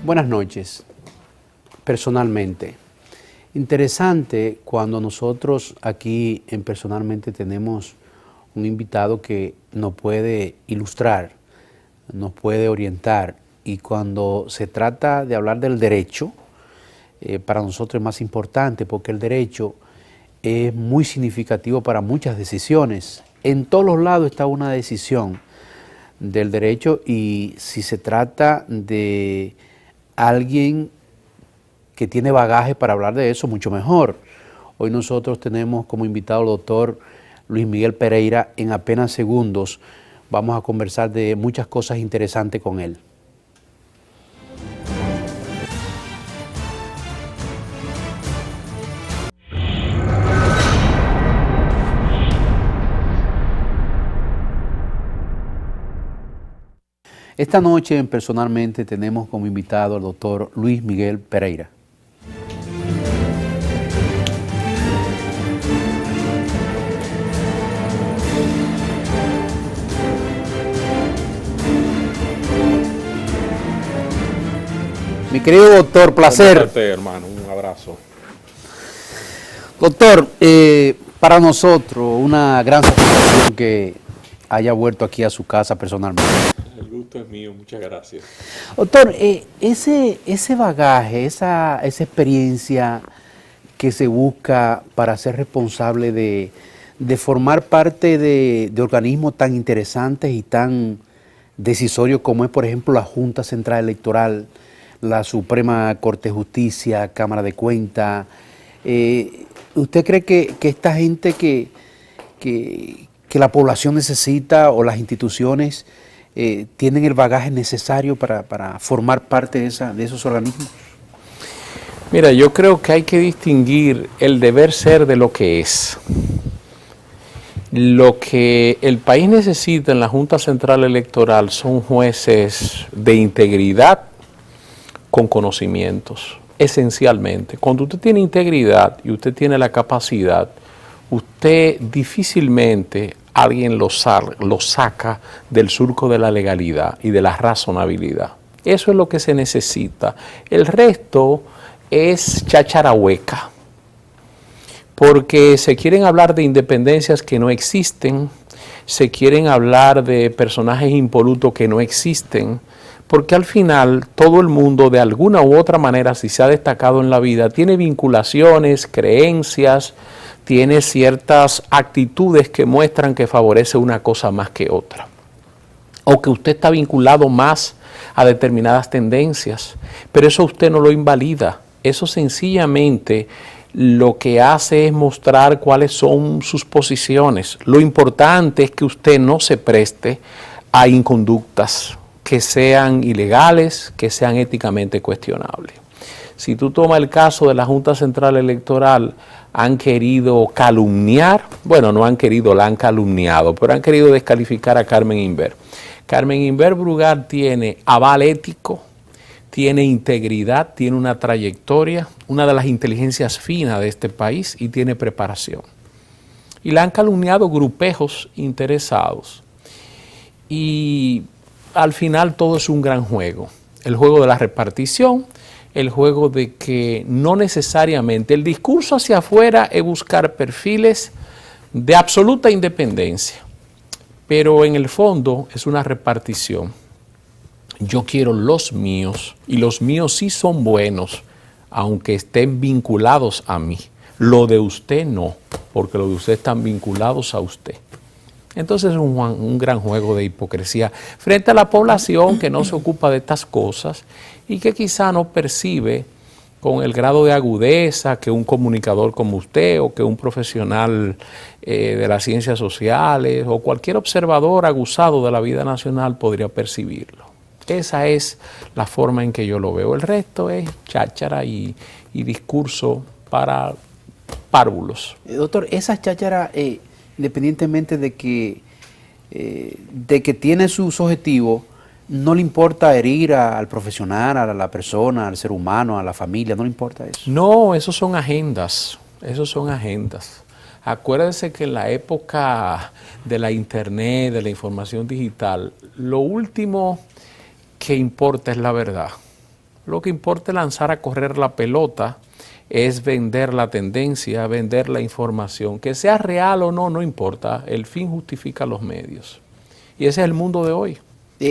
Buenas noches. Personalmente, interesante cuando nosotros aquí en Personalmente tenemos un invitado que nos puede ilustrar, nos puede orientar, y cuando se trata de hablar del derecho, para nosotros es más importante porque el derecho es muy significativo para muchas decisiones. En todos los lados está una decisión del derecho, y si se trata de alguien que tiene bagaje para hablar de eso, mucho mejor. Hoy nosotros tenemos como invitado al doctor Luis Miguel Pereira. En apenas segundos vamos a conversar de muchas cosas interesantes con él. Esta noche Personalmente tenemos como invitado al doctor Luis Miguel Pereira. Mi querido doctor, placer. Comparte, hermano, un abrazo. Doctor, para nosotros una gran satisfacción que haya vuelto aquí a su casa personalmente. El gusto es mío, muchas gracias. Doctor, ese bagaje, esa experiencia que se busca para ser responsable de formar parte de organismos tan interesantes y tan decisorios como es, por ejemplo, la Junta Central Electoral, la Suprema Corte de Justicia, Cámara de Cuentas. ¿Usted cree que esta gente que la población necesita, o las instituciones tienen el bagaje necesario para formar parte de esos organismos? Mira, yo creo que hay que distinguir el deber ser de lo que es. Lo que el país necesita en la Junta Central Electoral son jueces de integridad con conocimientos, esencialmente. Cuando usted tiene integridad y usted tiene la capacidad, usted difícilmente alguien lo saca del surco de la legalidad y de la razonabilidad. Eso es lo que se necesita. El resto es cháchara hueca, porque se quieren hablar de independencias que no existen, se quieren hablar de personajes impolutos que no existen, porque al final todo el mundo de alguna u otra manera, si se ha destacado en la vida, tiene vinculaciones, creencias, tiene ciertas actitudes que muestran que favorece una cosa más que otra, o que usted está vinculado más a determinadas tendencias, pero eso usted no lo invalida. Eso sencillamente lo que hace es mostrar cuáles son sus posiciones. Lo importante es que usted no se preste a inconductas que sean ilegales, que sean éticamente cuestionables. Si tú tomas el caso de la Junta Central Electoral, han querido calumniar, bueno, no han querido, la han calumniado, pero han querido descalificar a Carmen Inver. Carmen Inver Brugal tiene aval ético, tiene integridad, tiene una trayectoria, una de las inteligencias finas de este país, y tiene preparación. Y la han calumniado grupejos interesados. Y al final todo es un gran juego. El juego de la repartición, el juego de que no necesariamente el discurso hacia afuera es buscar perfiles de absoluta independencia, pero en el fondo es una repartición. Yo quiero los míos, y los míos sí son buenos, aunque estén vinculados a mí. Lo de usted no, porque lo de usted están vinculados a usted. Entonces es un gran juego de hipocresía frente a la población que no se ocupa de estas cosas y que quizá no percibe con el grado de agudeza que un comunicador como usted, o que un profesional de las ciencias sociales, o cualquier observador aguzado de la vida nacional podría percibirlo. Esa es la forma en que yo lo veo. El resto es cháchara y discurso para párvulos. Doctor, esas chácharas, independientemente de que tiene sus objetivos, no le importa herir al profesional, a la persona, al ser humano, a la familia, no le importa eso. No, esos son agendas, Acuérdese que en la época de la internet, de la información digital, lo último que importa es la verdad. Lo que importa es lanzar a correr la pelota, es vender la tendencia, vender la información. Que sea real o no, no importa. El fin justifica los medios. Y ese es el mundo de hoy.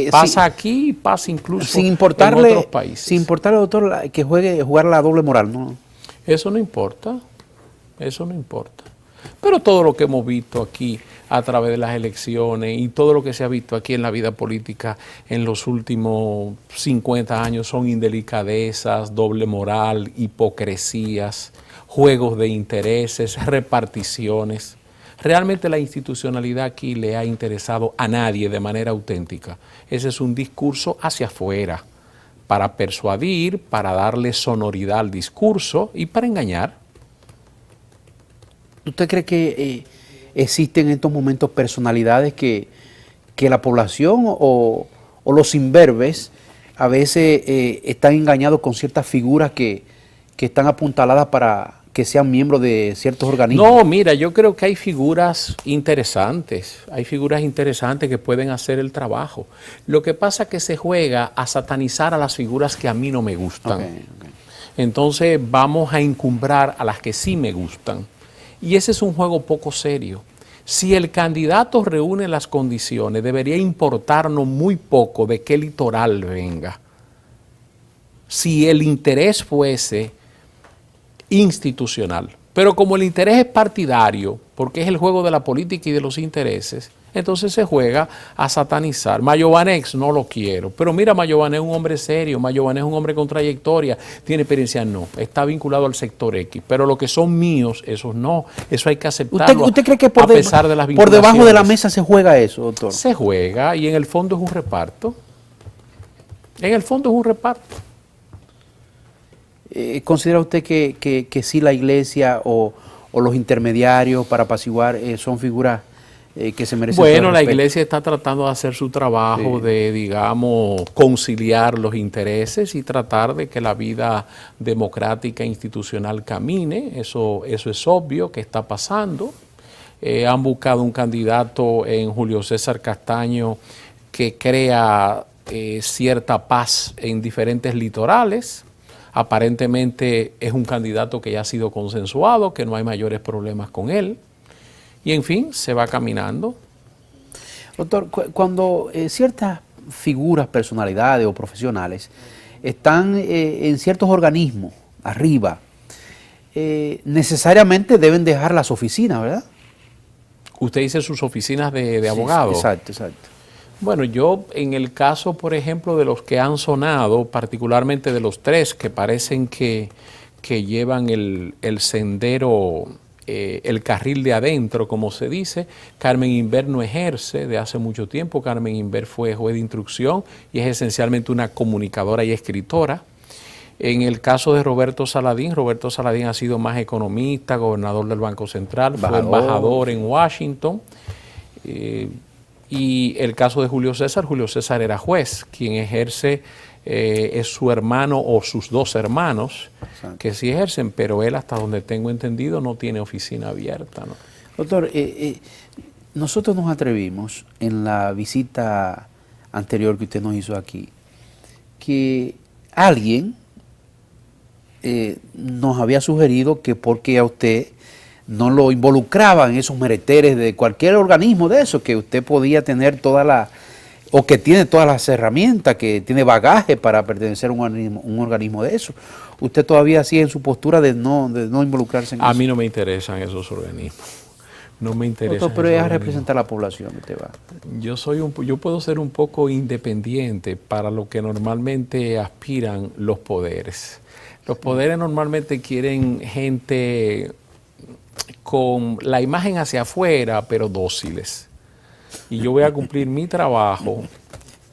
Pasa aquí y pasa incluso en otros países. Sin importarle, doctor, que jugar la doble moral, ¿no? Eso no importa. Eso no importa. Pero todo lo que hemos visto aquí a través de las elecciones y todo lo que se ha visto aquí en la vida política en los últimos 50 años son indelicadezas, doble moral, hipocresías, juegos de intereses, reparticiones. Realmente la institucionalidad aquí le ha interesado a nadie de manera auténtica. Ese es un discurso hacia afuera, para persuadir, para darle sonoridad al discurso y para engañar. ¿Usted cree que existen en estos momentos personalidades que la población o los imberbes a veces están engañados con ciertas figuras que están apuntaladas para que sean miembros de ciertos organismos? No, mira, yo creo que hay figuras interesantes que pueden hacer el trabajo. Lo que pasa es que se juega a satanizar a las figuras que a mí no me gustan. Okay. Entonces vamos a encumbrar a las que sí me gustan. Y ese es un juego poco serio. Si el candidato reúne las condiciones, debería importarnos muy poco de qué litoral venga. Si el interés fuese institucional. Pero como el interés es partidario, porque es el juego de la política y de los intereses, entonces se juega a satanizar. Mayobanex no lo quiero, pero mira, Mayobanex es un hombre serio, Mayobanex es un hombre con trayectoria, tiene experiencia, no, está vinculado al sector X, pero lo que son míos, esos no, eso hay que aceptarlo. ¿Usted cree que a pesar de las por debajo de la mesa se juega eso, doctor? Se juega y en el fondo es un reparto. En el fondo es un reparto. ¿Considera usted que sí la iglesia o los intermediarios para apaciguar son figuras que se merecen? Bueno, la iglesia está tratando de hacer su trabajo, sí, de, digamos, conciliar los intereses y tratar de que la vida democrática e institucional camine. Eso es obvio que está pasando. Han buscado un candidato en Julio César Castaño que crea cierta paz en diferentes litorales. Aparentemente es un candidato que ya ha sido consensuado, que no hay mayores problemas con él. Y en fin, se va caminando. Doctor, cuando ciertas figuras, personalidades o profesionales están en ciertos organismos, arriba, necesariamente deben dejar las oficinas, ¿verdad? Usted dice sus oficinas de abogados. Exacto, exacto. Bueno, yo en el caso, por ejemplo, de los que han sonado, particularmente de los tres que parecen que llevan el sendero, el carril de adentro, como se dice, Carmen Inver no ejerce de hace mucho tiempo. Carmen Inver fue juez de instrucción y es esencialmente una comunicadora y escritora. En el caso de Roberto Saladín ha sido más economista, gobernador del Banco Central, fue embajador en Washington. Y el caso de Julio César era juez, quien ejerce es su hermano o sus dos hermanos, exacto, que sí ejercen, pero él, hasta donde tengo entendido, no tiene oficina abierta, ¿no? Doctor, nosotros nos atrevimos en la visita anterior que usted nos hizo aquí, que alguien nos había sugerido que porque a usted no lo involucraban en esos mereteres de cualquier organismo de eso, que usted podía tener o que tiene todas las herramientas, que tiene bagaje para pertenecer a un organismo de eso. ¿Usted todavía sigue en su postura de no involucrarse en eso? A mí no me interesan esos organismos. No me interesa. Doctor, pero es a representar a la población que usted va. Yo puedo ser un poco independiente para lo que normalmente aspiran los poderes. Los poderes normalmente quieren gente con la imagen hacia afuera, pero dóciles. Y yo voy a cumplir mi trabajo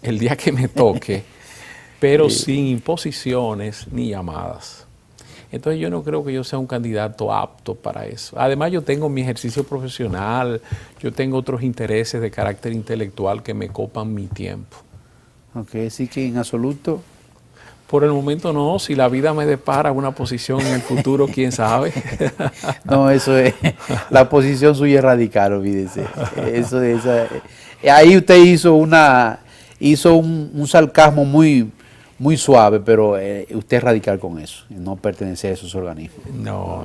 el día que me toque, pero sin imposiciones ni llamadas. Entonces yo no creo que yo sea un candidato apto para eso. Además, yo tengo mi ejercicio profesional, yo tengo otros intereses de carácter intelectual que me copan mi tiempo. Ok, así que en absoluto... Por el momento no, si la vida me depara una posición en el futuro, quién sabe. No, eso es, la posición suya es radical, olvídese. Ahí usted hizo un sarcasmo muy muy suave, pero usted es radical con eso, no pertenece a esos organismos. No.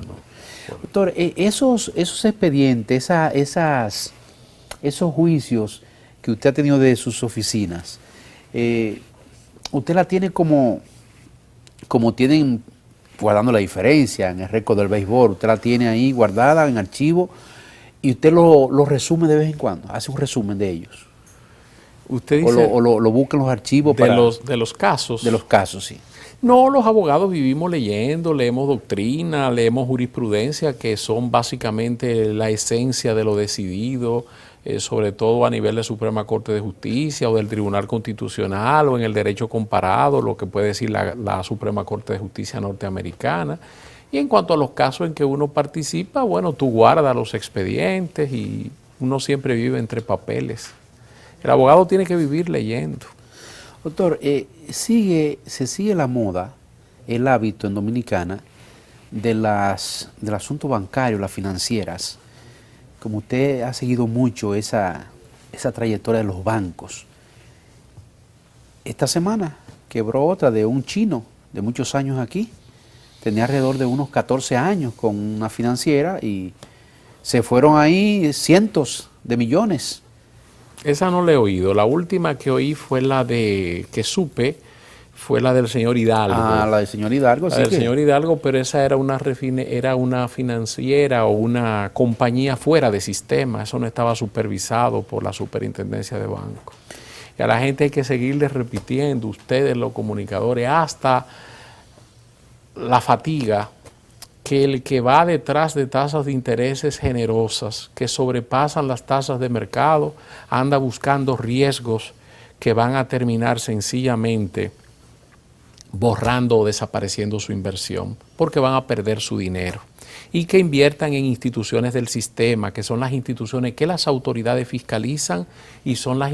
Doctor, esos expedientes, esos juicios que usted ha tenido de sus oficinas, usted la tiene como tienen, guardando la diferencia en el récord del béisbol, usted la tiene ahí guardada en archivo y usted lo resume de vez en cuando, hace un resumen de ellos. Usted dice o lo busca en los archivos de los casos. De los casos, sí. No, los abogados vivimos leyendo, leemos doctrina, leemos jurisprudencia, que son básicamente la esencia de lo decidido, sobre todo a nivel de Suprema Corte de Justicia o del Tribunal Constitucional o en el derecho comparado, lo que puede decir la Suprema Corte de Justicia norteamericana. Y en cuanto a los casos en que uno participa, bueno, tú guardas los expedientes y uno siempre vive entre papeles. El abogado tiene que vivir leyendo. Doctor, se sigue la moda, el hábito en Dominicana del asunto bancario, las financieras. Como usted ha seguido mucho esa trayectoria de los bancos. Esta semana quebró otra de un chino de muchos años aquí. Tenía alrededor de unos 14 años con una financiera y se fueron ahí cientos de millones. Esa no la he oído. La última que oí fue que supe, fue la del señor Hidalgo. Ah, la del señor Hidalgo, sí. La del señor Hidalgo, pero esa era una financiera o una compañía fuera de sistema. Eso no estaba supervisado por la Superintendencia de Bancos. Y a la gente hay que seguirles repitiendo, ustedes los comunicadores, hasta la fatiga, que el que va detrás de tasas de intereses generosas que sobrepasan las tasas de mercado anda buscando riesgos que van a terminar sencillamente borrando o desapareciendo su inversión porque van a perder su dinero. Y que inviertan en instituciones del sistema, que son las instituciones que las autoridades fiscalizan y son las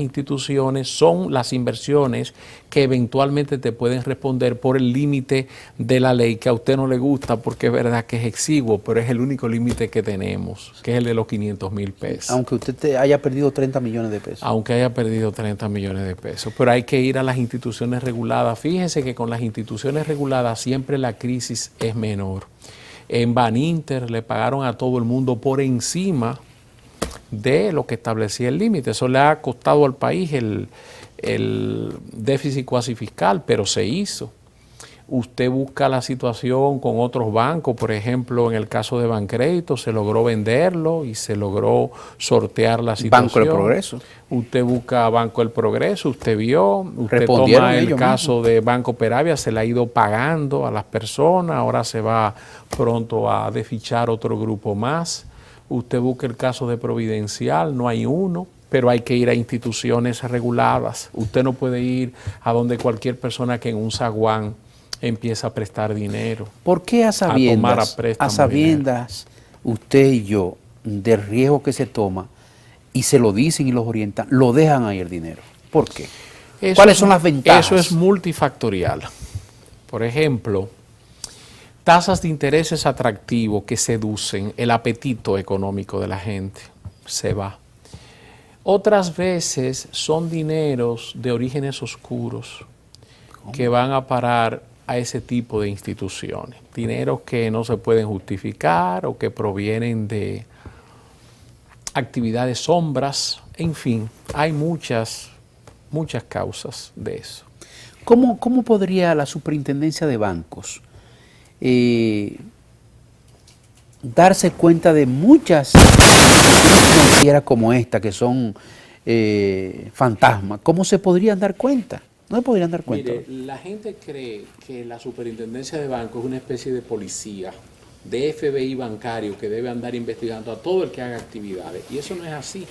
inversiones que eventualmente te pueden responder por el límite de la ley que a usted no le gusta porque es verdad que es exiguo, pero es el único límite que tenemos, que es el de los 500,000 pesos. Aunque usted haya perdido 30 millones de pesos. Aunque haya perdido 30 millones de pesos, pero hay que ir a las instituciones reguladas. Fíjense que con las instituciones reguladas siempre la crisis es menor. En Baninter le pagaron a todo el mundo por encima de lo que establecía el límite. Eso le ha costado al país el déficit cuasi fiscal, pero se hizo. Usted busca la situación con otros bancos, por ejemplo, en el caso de Bancrédito, se logró venderlo y se logró sortear la situación. Banco del Progreso. Usted busca Banco del Progreso, usted vio, usted toma el caso de Banco Peravia, se le ha ido pagando a las personas, ahora se va pronto a desfichar otro grupo más. Usted busca el caso de Providencial, no hay uno, pero hay que ir a instituciones reguladas. Usted no puede ir a donde cualquier persona que en un zaguán empieza a prestar dinero. ¿Por qué a sabiendas usted y yo del riesgo que se toma y se lo dicen y los orientan, lo dejan ahí el dinero? ¿Por qué? ¿Cuáles son las ventajas? Eso es multifactorial. Por ejemplo, tasas de intereses atractivos que seducen el apetito económico de la gente. Se va. Otras veces son dineros de orígenes oscuros que van a parar a ese tipo de instituciones. Dineros que no se pueden justificar o que provienen de actividades sombras. En fin, hay muchas causas de eso. ¿Cómo podría la Superintendencia de Bancos darse cuenta de muchas instituciones financieras como esta, que son fantasmas? ¿Cómo se podrían dar cuenta? No se podrían dar cuenta. Mire, la gente cree que la Superintendencia de Bancos es una especie de policía, de FBI bancario que debe andar investigando a todo el que haga actividades. Y eso no es así.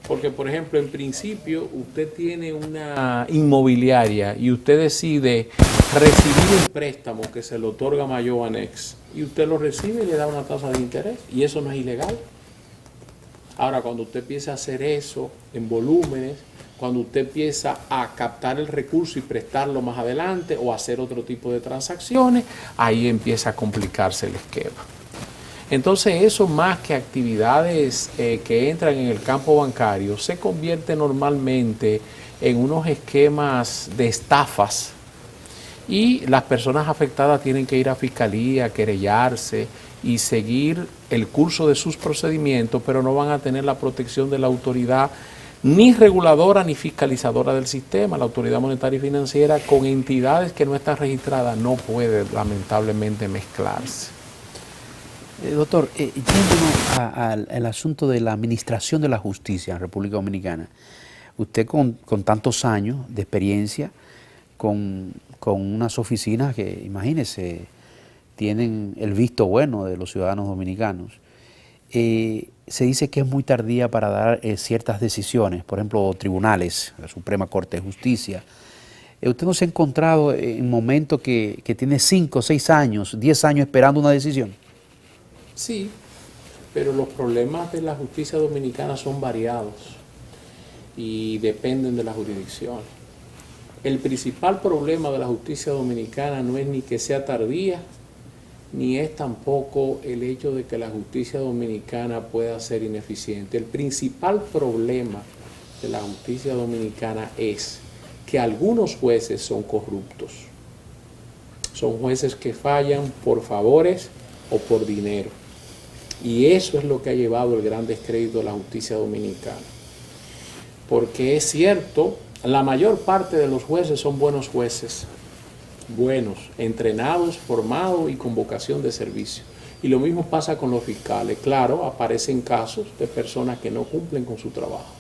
Porque, por ejemplo, en principio, usted tiene una inmobiliaria y usted decide recibir un préstamo que se le otorga Mayobanex y usted lo recibe y le da una tasa de interés. Y eso no es ilegal. Ahora, cuando usted empieza a hacer eso en volúmenes, cuando usted empieza a captar el recurso y prestarlo más adelante o hacer otro tipo de transacciones, ahí empieza a complicarse el esquema. Entonces eso, más que actividades que entran en el campo bancario, se convierte normalmente en unos esquemas de estafas y las personas afectadas tienen que ir a fiscalía, querellarse y seguir el curso de sus procedimientos, pero no van a tener la protección de la autoridad ni reguladora ni fiscalizadora del sistema. La Autoridad Monetaria y Financiera con entidades que no están registradas no puede lamentablemente mezclarse. Doctor, yéndonos al asunto de la administración de la justicia en República Dominicana, usted con tantos años de experiencia, con unas oficinas que, imagínese, tienen el visto bueno de los ciudadanos dominicanos, se dice que es muy tardía para dar ciertas decisiones, por ejemplo, tribunales, la Suprema Corte de Justicia. ¿Usted no se ha encontrado en momentos que tiene 5, 6 años, 10 años esperando una decisión? Sí, pero los problemas de la justicia dominicana son variados y dependen de la jurisdicción. El principal problema de la justicia dominicana no es ni que sea tardía, ni es tampoco el hecho de que la justicia dominicana pueda ser ineficiente. El principal problema de la justicia dominicana es que algunos jueces son corruptos. Son jueces que fallan por favores o por dinero. Y eso es lo que ha llevado el gran descrédito de la justicia dominicana. Porque es cierto, la mayor parte de los jueces son buenos jueces, buenos, entrenados, formados y con vocación de servicio. Y lo mismo pasa con los fiscales. Claro, aparecen casos de personas que no cumplen con su trabajo.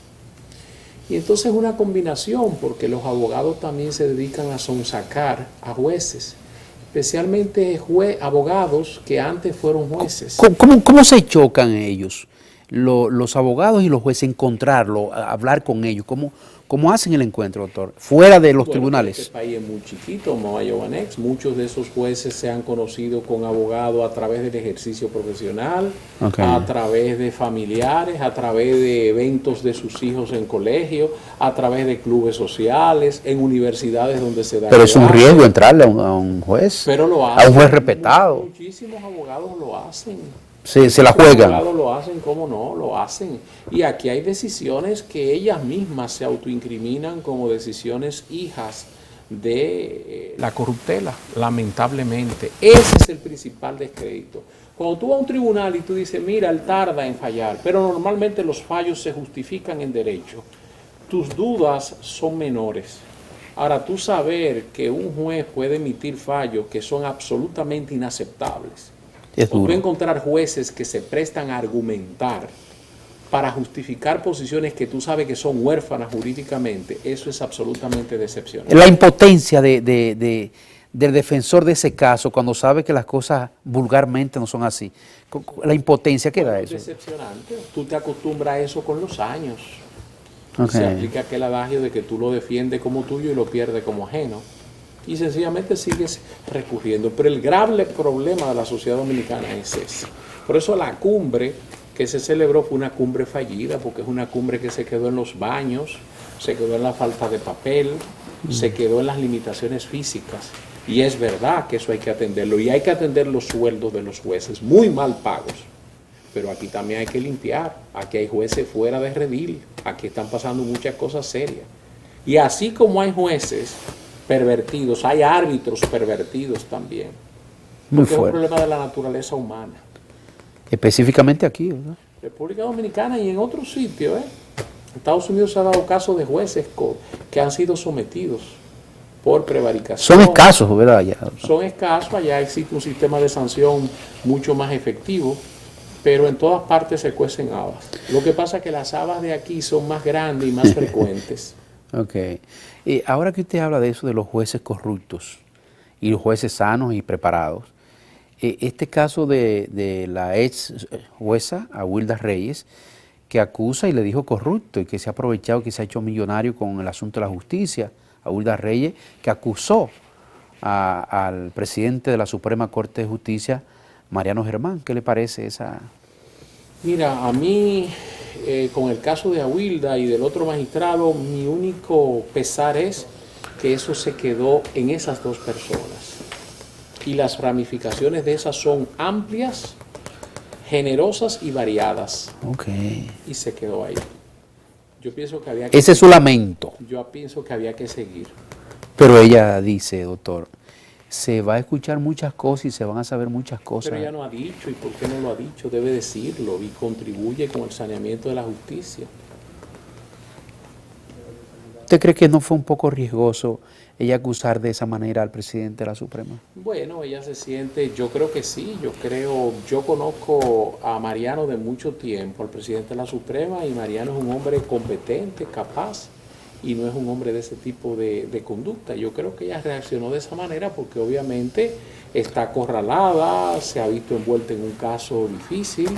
Y entonces es una combinación, porque los abogados también se dedican a sonsacar a jueces, especialmente abogados que antes fueron jueces. ¿Cómo se chocan ellos, los abogados y los jueces, encontrarlo, hablar con ellos? ¿Cómo hacen el encuentro, doctor? Fuera de los tribunales. Este país es muy chiquito, Nueva Banex. Muchos de esos jueces se han conocido con abogados a través del ejercicio profesional, a través de familiares, a través de eventos de sus hijos en colegio, a través de clubes sociales, en universidades donde se da. Pero es un riesgo entrarle a un juez, pero lo hacen, a un juez respetado. Muchísimos abogados lo hacen. Se la juegan. Los abogados lo hacen, ¿cómo no? Lo hacen. Y aquí hay decisiones que ellas mismas se autoincriminan como decisiones hijas de la corruptela, lamentablemente. Ese es el principal descrédito. Cuando tú vas a un tribunal y tú dices, mira, él tarda en fallar, pero normalmente los fallos se justifican en derecho, tus dudas son menores. Ahora, tú saber que un juez puede emitir fallos que son absolutamente inaceptables. Es duro. Tú encontrar jueces que se prestan a argumentar para justificar posiciones que tú sabes que son huérfanas jurídicamente, eso es absolutamente decepcionante. La impotencia del defensor de ese caso cuando sabe que las cosas vulgarmente no son así. La impotencia que da eso. Es decepcionante. Tú te acostumbras a eso con los años. Okay. Se aplica aquel adagio de que tú lo defiendes como tuyo y lo pierdes como ajeno. Y sencillamente sigues recurriendo. Pero el grave problema de la sociedad dominicana es ese. Por eso la cumbre que se celebró fue una cumbre fallida, porque es una cumbre que se quedó en los baños, se quedó en la falta de papel, se quedó en las limitaciones físicas. Y es verdad que eso hay que atenderlo. Y hay que atender los sueldos de los jueces, muy mal pagos. Pero aquí también hay que limpiar. Aquí hay jueces fuera de redil. Aquí están pasando muchas cosas serias. Y así como hay jueces pervertidos, hay árbitros pervertidos también. Porque es un problema de la naturaleza humana. Específicamente aquí, ¿verdad? República Dominicana y en otros sitios, Estados Unidos se ha dado casos de jueces que han sido sometidos por prevaricación. Son escasos, ¿verdad? Allá. Son escasos, allá existe un sistema de sanción mucho más efectivo, pero en todas partes se cuecen habas. Lo que pasa es que las habas de aquí son más grandes y más frecuentes. Ok. Ahora que usted habla de eso, de los jueces corruptos y los jueces sanos y preparados, este caso de la ex jueza Awilda Reyes, que acusa y le dijo corrupto y que se ha aprovechado, que se ha hecho millonario con el asunto de la justicia, Awilda Reyes, que acusó al presidente de la Suprema Corte de Justicia, Mariano Germán. ¿Qué le parece esa? Mira, a mí, con el caso de Awilda y del otro magistrado, mi único pesar es que eso se quedó en esas dos personas. Y las ramificaciones de esas son amplias, generosas y variadas. Ok. Y se quedó ahí. Yo pienso que había que Ese es su lamento. Yo pienso que había que seguir. Pero ella dice, doctor, se va a escuchar muchas cosas y se van a saber muchas cosas. Pero ella no ha dicho, ¿y por qué no lo ha dicho? Debe decirlo y contribuye con el saneamiento de la justicia. ¿Usted cree que no fue un poco riesgoso ella acusar de esa manera al presidente de la Suprema? Bueno, ella se siente, yo creo que sí, yo conozco a Mariano de mucho tiempo, al presidente de la Suprema, y Mariano es un hombre competente, capaz, y no es un hombre de ese tipo de conducta. Yo creo que ella reaccionó de esa manera porque obviamente está acorralada, se ha visto envuelta en un caso difícil,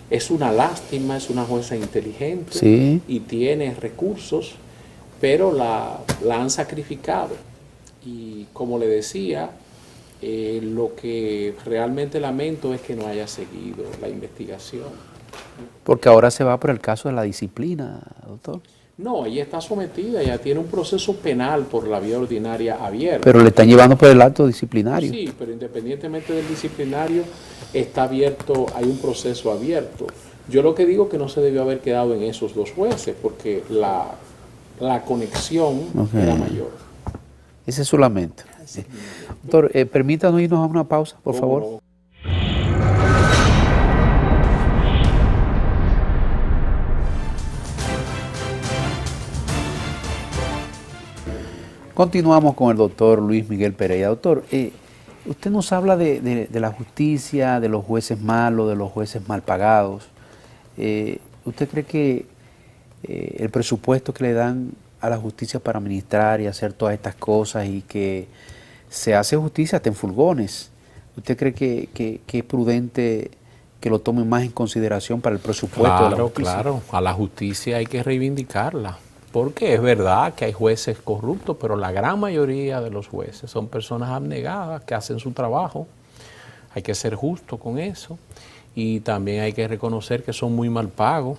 es una lástima, es una jueza inteligente, Sí. y tiene recursos, pero la han sacrificado. Y como le decía, lo que realmente lamento es que no haya seguido la investigación. Porque ahora se va por el caso de la disciplina, doctor. No, ella está sometida, ella tiene un proceso penal por la vía ordinaria abierta. Pero le están llevando por el acto disciplinario. Sí, pero independientemente del disciplinario, está abierto, hay un proceso abierto. Yo lo que digo es que no se debió haber quedado en esos dos jueces, porque la conexión era mayor. Ese es su lamento. Doctor, permítanos irnos a una pausa, por favor. No. Continuamos con el doctor Luis Miguel Pereira. Doctor, usted nos habla de la justicia, de los jueces malos, de los jueces mal pagados. ¿Usted cree que el presupuesto que le dan a la justicia para administrar y hacer todas estas cosas y que se hace justicia hasta en furgones, ¿usted cree que es prudente que lo tomen más en consideración para el presupuesto de la justicia? Claro, a la justicia hay que reivindicarla. Porque es verdad que hay jueces corruptos, pero la gran mayoría de los jueces son personas abnegadas que hacen su trabajo. Hay que ser justo con eso. Y también hay que reconocer que son muy mal pagos.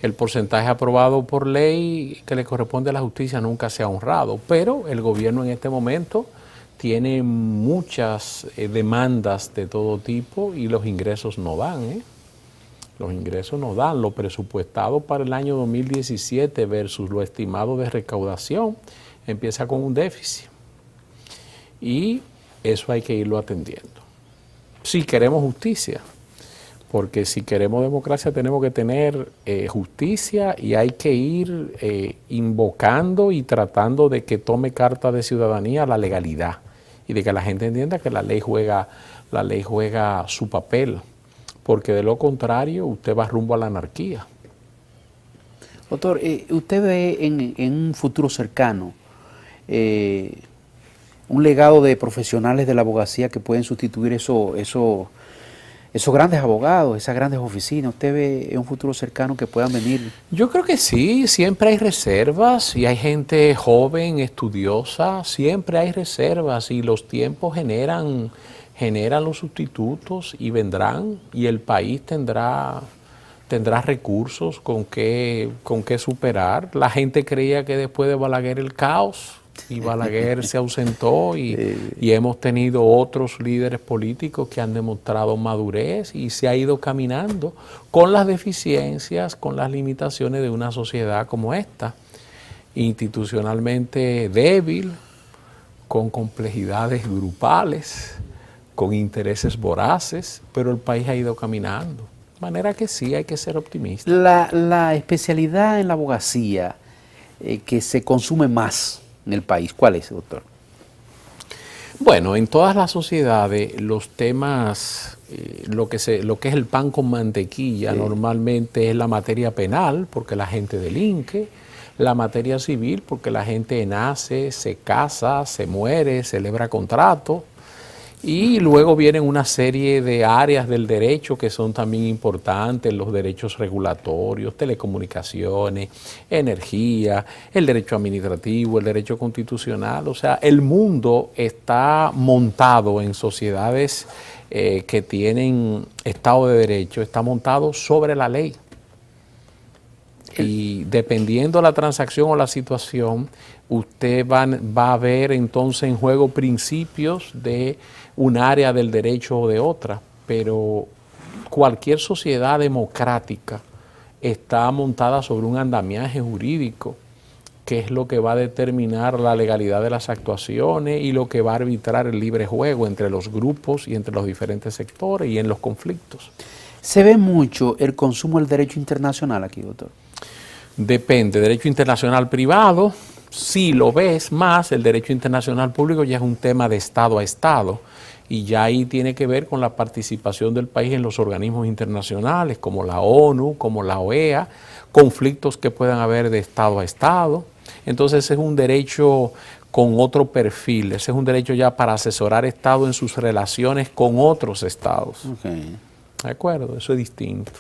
El porcentaje aprobado por ley que le corresponde a la justicia nunca se ha honrado, pero el gobierno en este momento tiene muchas demandas de todo tipo y los ingresos no dan, Los ingresos no dan. Lo presupuestado para el año 2017 versus lo estimado de recaudación empieza con un déficit. Y eso hay que irlo atendiendo. Si queremos justicia, porque si queremos democracia tenemos que tener justicia y hay que ir invocando y tratando de que tome carta de ciudadanía la legalidad y de que la gente entienda que la ley juega su papel. Porque de lo contrario, usted va rumbo a la anarquía. Doctor, ¿usted ve en un futuro cercano un legado de profesionales de la abogacía que pueden sustituir esos grandes abogados, esas grandes oficinas? ¿Usted ve en un futuro cercano que puedan venir? Yo creo que sí, siempre hay reservas y hay gente joven, estudiosa, siempre hay reservas y los tiempos generan los sustitutos y vendrán y el país tendrá recursos con qué superar. La gente creía que después de Balaguer el caos y Balaguer se ausentó y hemos tenido otros líderes políticos que han demostrado madurez y se ha ido caminando con las deficiencias, con las limitaciones de una sociedad como esta, institucionalmente débil, con complejidades grupales, con intereses voraces, pero el país ha ido caminando. De manera que sí, hay que ser optimista. La especialidad en la abogacía que se consume más en el país, ¿cuál es, doctor? Bueno, en todas las sociedades los temas, lo que es el pan con mantequilla, normalmente es la materia penal, porque la gente delinque, la materia civil, porque la gente nace, se casa, se muere, celebra contratos. Y luego vienen una serie de áreas del derecho que son también importantes, los derechos regulatorios, telecomunicaciones, energía, el derecho administrativo, el derecho constitucional. O sea, el mundo está montado en sociedades que tienen Estado de Derecho, está montado sobre la ley. Y dependiendo la transacción o la situación, usted va a ver entonces en juego principios de un área del derecho o de otra, pero cualquier sociedad democrática está montada sobre un andamiaje jurídico que es lo que va a determinar la legalidad de las actuaciones y lo que va a arbitrar el libre juego entre los grupos y entre los diferentes sectores y en los conflictos. ¿Se ve mucho el consumo del derecho internacional aquí, doctor? Depende, derecho internacional privado, si lo ves más, el derecho internacional público ya es un tema de Estado a Estado y ya ahí tiene que ver con la participación del país en los organismos internacionales como la ONU, como la OEA, conflictos que puedan haber de Estado a Estado. Entonces ese es un derecho con otro perfil, ese es un derecho ya para asesorar Estado en sus relaciones con otros Estados. Okay. ¿De acuerdo? Eso es distinto.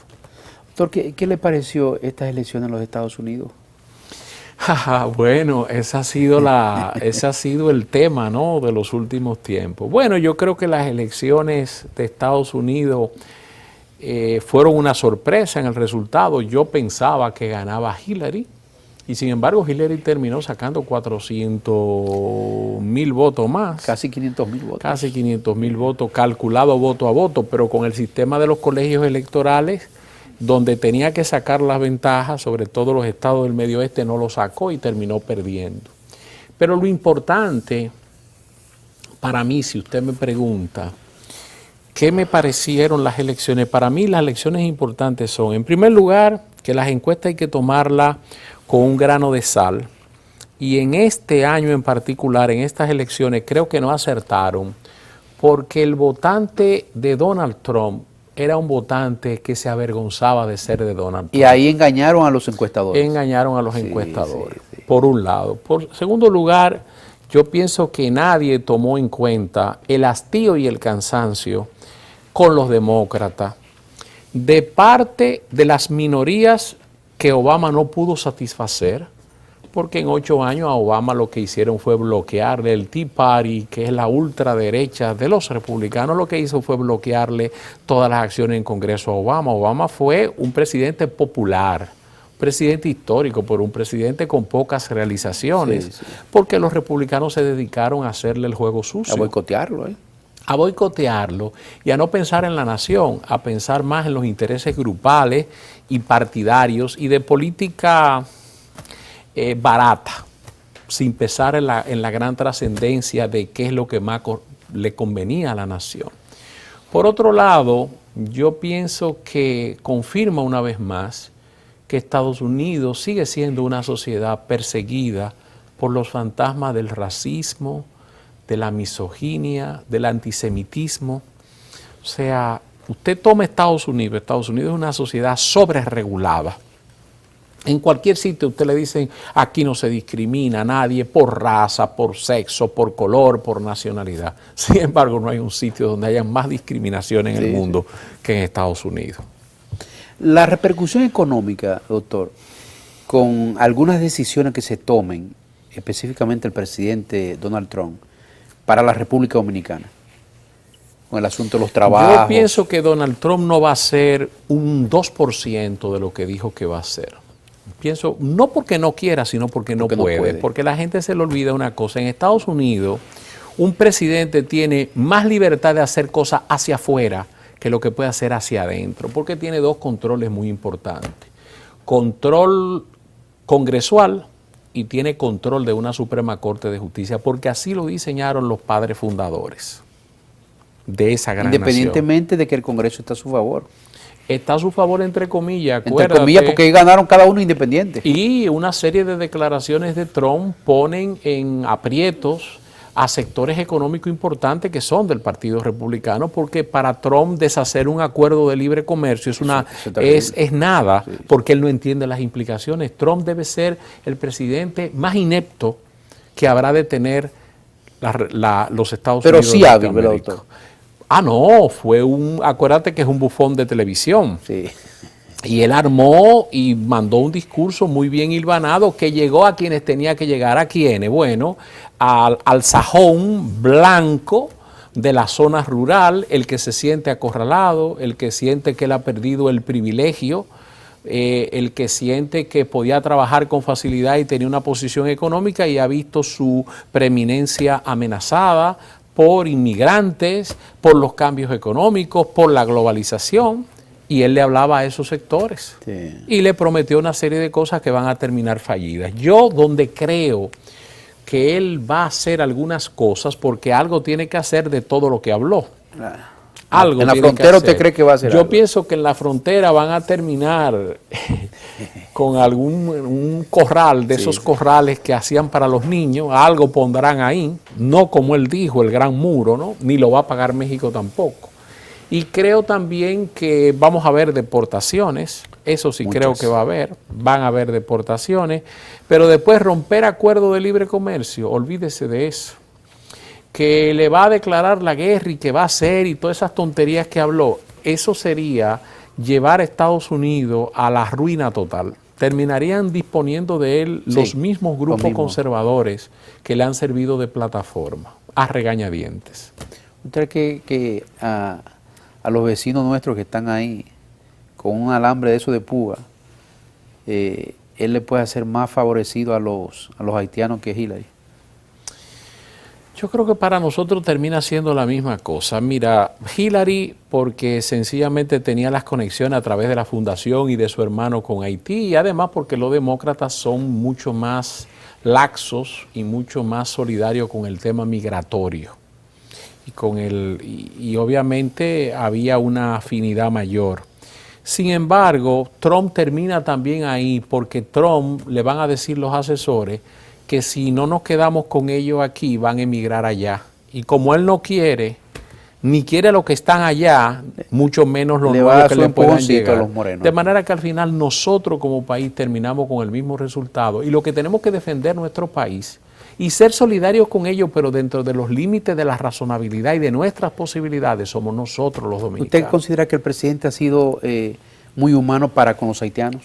Doctor, ¿qué le pareció estas elecciones en los Estados Unidos? Bueno, ese ha sido el tema, ¿no?, de los últimos tiempos. Bueno, yo creo que las elecciones de Estados Unidos fueron una sorpresa en el resultado. Yo pensaba que ganaba Hillary y sin embargo Hillary terminó sacando 400,000 votos más. Casi 500,000 votos. Casi 500,000 votos, calculado voto a voto, pero con el sistema de los colegios electorales, donde tenía que sacar las ventajas, sobre todo los estados del Medio Oeste, no lo sacó y terminó perdiendo. Pero lo importante para mí, si usted me pregunta, ¿qué me parecieron las elecciones? Para mí las elecciones importantes son, en primer lugar, que las encuestas hay que tomarlas con un grano de sal. Y en este año en particular, en estas elecciones, creo que no acertaron, porque el votante de Donald Trump era un votante que se avergonzaba de ser de Donald Trump. Y ahí engañaron a los encuestadores. Engañaron a los encuestadores, sí, por un lado. Por segundo lugar, yo pienso que nadie tomó en cuenta el hastío y el cansancio con los demócratas de parte de las minorías que Obama no pudo satisfacer, porque en 8 años a Obama lo que hicieron fue bloquearle el Tea Party, que es la ultraderecha de los republicanos, lo que hizo fue bloquearle todas las acciones en Congreso a Obama. Obama fue un presidente popular, un presidente histórico, pero un presidente con pocas realizaciones, sí, sí, porque los republicanos se dedicaron a hacerle el juego sucio. A boicotearlo, A boicotearlo y a no pensar en la nación, a pensar más en los intereses grupales y partidarios y de política barata, sin pensar en la gran trascendencia de qué es lo que más le convenía a la nación. Por otro lado, yo pienso que confirma una vez más que Estados Unidos sigue siendo una sociedad perseguida por los fantasmas del racismo, de la misoginia, del antisemitismo. O sea, usted toma Estados Unidos es una sociedad sobreregulada. En cualquier sitio usted le dicen, aquí no se discrimina a nadie por raza, por sexo, por color, por nacionalidad. Sin embargo, no hay un sitio donde haya más discriminación en el mundo que en Estados Unidos. La repercusión económica, doctor, con algunas decisiones que se tomen, específicamente el presidente Donald Trump, para la República Dominicana, con el asunto de los trabajos. Yo pienso que Donald Trump no va a ser un 2% de lo que dijo que va a ser. Pienso, no porque no quiera, sino porque no puede. Porque la gente se le olvida una cosa. En Estados Unidos, un presidente tiene más libertad de hacer cosas hacia afuera que lo que puede hacer hacia adentro, porque tiene 2 controles muy importantes. Control congresual y tiene control de una Suprema Corte de Justicia, porque así lo diseñaron los padres fundadores de esa gran Independientemente nación. De que el Congreso está a su favor. Está a su favor, entre comillas, acuérdate. Entre comillas, porque ganaron cada uno independiente. Y una serie de declaraciones de Trump ponen en aprietos a sectores económicos importantes que son del Partido Republicano, porque para Trump deshacer un acuerdo de libre comercio es nada, sí, porque él no entiende las implicaciones. Trump debe ser el presidente más inepto que habrá de tener los Estados Unidos. Pero sí hábil, ¿verdad, doctor? Ah, no, acuérdate que es un bufón de televisión. Sí. Y él armó y mandó un discurso muy bien hilvanado que llegó a quienes tenía que llegar. ¿A quiénes? Bueno, al sajón blanco de la zona rural, el que se siente acorralado, el que siente que él ha perdido el privilegio, el que siente que podía trabajar con facilidad y tenía una posición económica y ha visto su preeminencia amenazada por inmigrantes, por los cambios económicos, por la globalización. Y él le hablaba a esos sectores. Sí. Y le prometió una serie de cosas que van a terminar fallidas. Yo donde creo que él va a hacer algunas cosas, porque algo tiene que hacer de todo lo que habló. Algo en la tiene frontera que usted hacer. cree que va a hacer Yo algo. pienso que en la frontera van a terminar con un corral de esos corrales que hacían para los niños. Algo pondrán ahí, no como él dijo, el gran muro, ¿no? Ni lo va a pagar México tampoco. Y creo también que vamos a ver deportaciones, eso sí creo que va a haber, van a haber deportaciones, pero después romper acuerdo de libre comercio, olvídese de eso. Que le va a declarar la guerra y que va a hacer y todas esas tonterías que habló, eso sería llevar a Estados Unidos a la ruina total. Terminarían disponiendo de él los mismos grupos conservadores que le han servido de plataforma, a regañadientes. ¿Usted cree que a los vecinos nuestros que están ahí con un alambre de eso de púa, él le puede hacer más favorecido a los haitianos que Hillary? Yo creo que para nosotros termina siendo la misma cosa. Mira, Hillary, porque sencillamente tenía las conexiones a través de la fundación y de su hermano con Haití, y además porque los demócratas son mucho más laxos y mucho más solidarios con el tema migratorio. Y obviamente había una afinidad mayor. Sin embargo, Trump termina también ahí porque Trump, le van a decir los asesores, que si no nos quedamos con ellos aquí, van a emigrar allá. Y como él no quiere, ni quiere a los que están allá, mucho menos los nuevos que le puedan llegar. A los morenos. De manera que al final nosotros como país terminamos con el mismo resultado. Y lo que tenemos que defender nuestro país y ser solidarios con ellos, pero dentro de los límites de la razonabilidad y de nuestras posibilidades, somos nosotros los dominicanos. ¿Usted considera que el presidente ha sido muy humano para con los haitianos?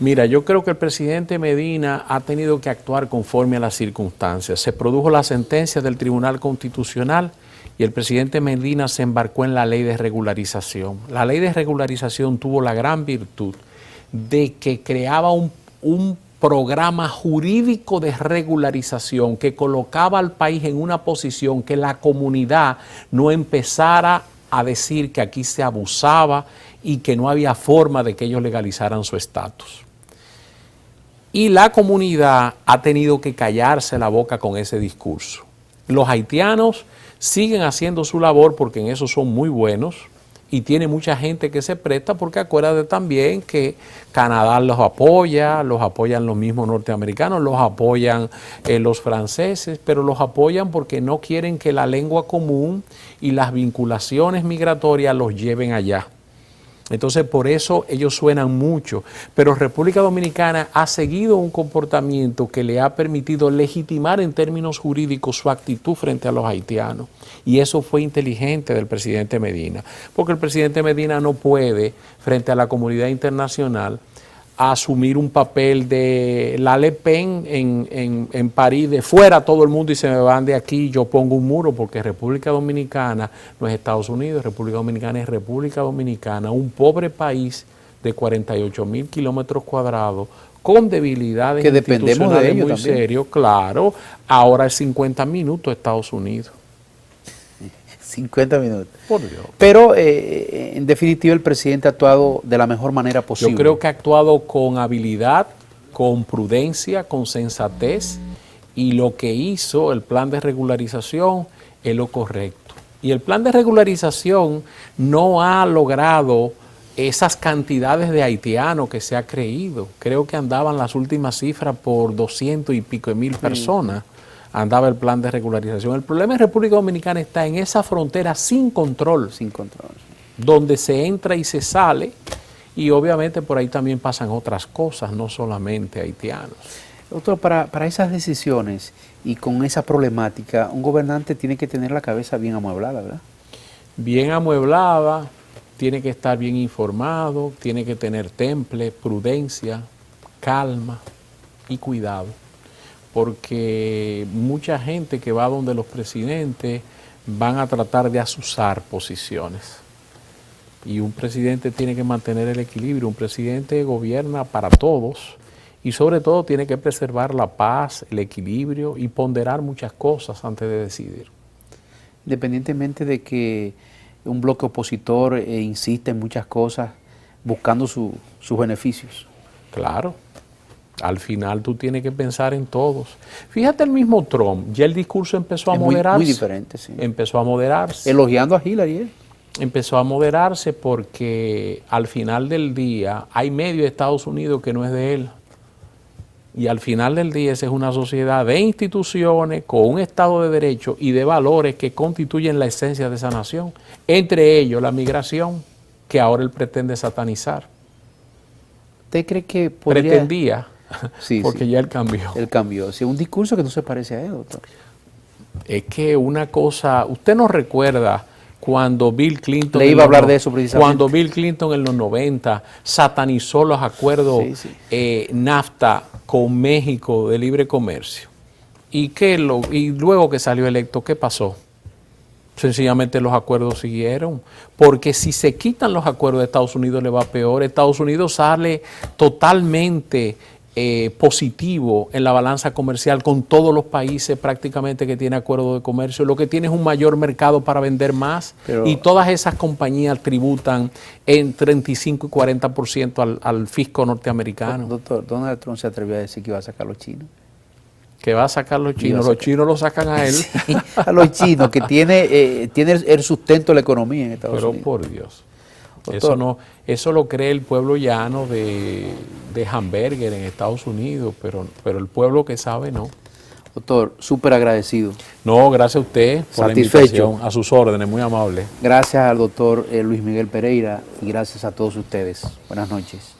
Mira, yo creo que el presidente Medina ha tenido que actuar conforme a las circunstancias. Se produjo la sentencia del Tribunal Constitucional y el presidente Medina se embarcó en la ley de regularización. La ley de regularización tuvo la gran virtud de que creaba un programa jurídico de regularización que colocaba al país en una posición que la comunidad no empezara a decir que aquí se abusaba y que no había forma de que ellos legalizaran su estatus. Y la comunidad ha tenido que callarse la boca con ese discurso. Los haitianos siguen haciendo su labor porque en eso son muy buenos y tiene mucha gente que se presta porque acuérdate también que Canadá los apoyan los mismos norteamericanos, los apoyan los franceses, pero los apoyan porque no quieren que la lengua común y las vinculaciones migratorias los lleven allá. Entonces, por eso ellos suenan mucho. Pero República Dominicana ha seguido un comportamiento que le ha permitido legitimar en términos jurídicos su actitud frente a los haitianos. Y eso fue inteligente del presidente Medina. Porque el presidente Medina no puede, frente a la comunidad internacional, asumir un papel de la Le Pen en París, de fuera todo el mundo y se me van de aquí, yo pongo un muro, porque República Dominicana no es Estados Unidos, República Dominicana es República Dominicana, un pobre país de 48,000 kilómetros cuadrados, con debilidades que dependemos de ellos muy también. serio, claro, ahora es 50 minutos Estados Unidos. 50 minutos. Por Dios. Pero en definitiva el presidente ha actuado de la mejor manera posible. Yo creo que ha actuado con habilidad, con prudencia, con sensatez, y lo que hizo el plan de regularización es lo correcto. Y el plan de regularización no ha logrado esas cantidades de haitianos que se ha creído. Creo que andaban las últimas cifras por 200 y pico de mil personas. Andaba el plan de regularización. El problema en República Dominicana está en esa frontera sin control. Sin control. Donde se entra y se sale, y obviamente por ahí también pasan otras cosas, no solamente haitianos. Doctor, para esas decisiones y con esa problemática, un gobernante tiene que tener la cabeza bien amueblada, ¿verdad? Bien amueblada, tiene que estar bien informado, tiene que tener temple, prudencia, calma y cuidado. Porque mucha gente que va donde los presidentes van a tratar de azuzar posiciones. Y un presidente tiene que mantener el equilibrio. Un presidente gobierna para todos y sobre todo tiene que preservar la paz, el equilibrio y ponderar muchas cosas antes de decidir. Independientemente de que un bloque opositor insiste en muchas cosas buscando sus beneficios. Claro. Al final tú tienes que pensar en todos. Fíjate el mismo Trump, ya el discurso empezó a moderarse. Muy diferente, sí. Empezó a moderarse. Elogiando a Hillary. Empezó a moderarse porque al final del día hay medio de Estados Unidos que no es de él. Y al final del día esa es una sociedad de instituciones, con un Estado de Derecho y de valores que constituyen la esencia de esa nación. Entre ellos la migración, que ahora él pretende satanizar. ¿Usted cree que podría...? Pretendía, sí, porque sí. ya él cambió. Él cambió. Sí, un discurso que no se parece a él, doctor. Es que una cosa, usted no recuerda cuando Bill Clinton... Le iba a hablar de eso precisamente. Cuando Bill Clinton en los 90 satanizó los acuerdos NAFTA con México de libre comercio. Y luego que salió electo, ¿qué pasó? Sencillamente los acuerdos siguieron, porque si se quitan los acuerdos de Estados Unidos le va peor. Estados Unidos sale totalmente positivo en la balanza comercial con todos los países prácticamente que tienen acuerdos de comercio. Lo que tiene es un mayor mercado para vender más, y todas esas compañías tributan en 35 y 40% al fisco norteamericano. Doctor, Donald Trump se atrevió a decir que iba a sacar a los chinos. Que va a sacar los chinos. Los chinos lo sacan a él. Sí, a los chinos, que tiene el sustento de la economía en Estados Unidos. Pero por Dios. Eso lo cree el pueblo llano de Hamburger en Estados Unidos, pero el pueblo que sabe no. Doctor, súper agradecido. No, gracias a usted por satisfecho. La invitación, a sus órdenes, muy amable. Gracias al doctor Luis Miguel Pereira y gracias a todos ustedes. Buenas noches.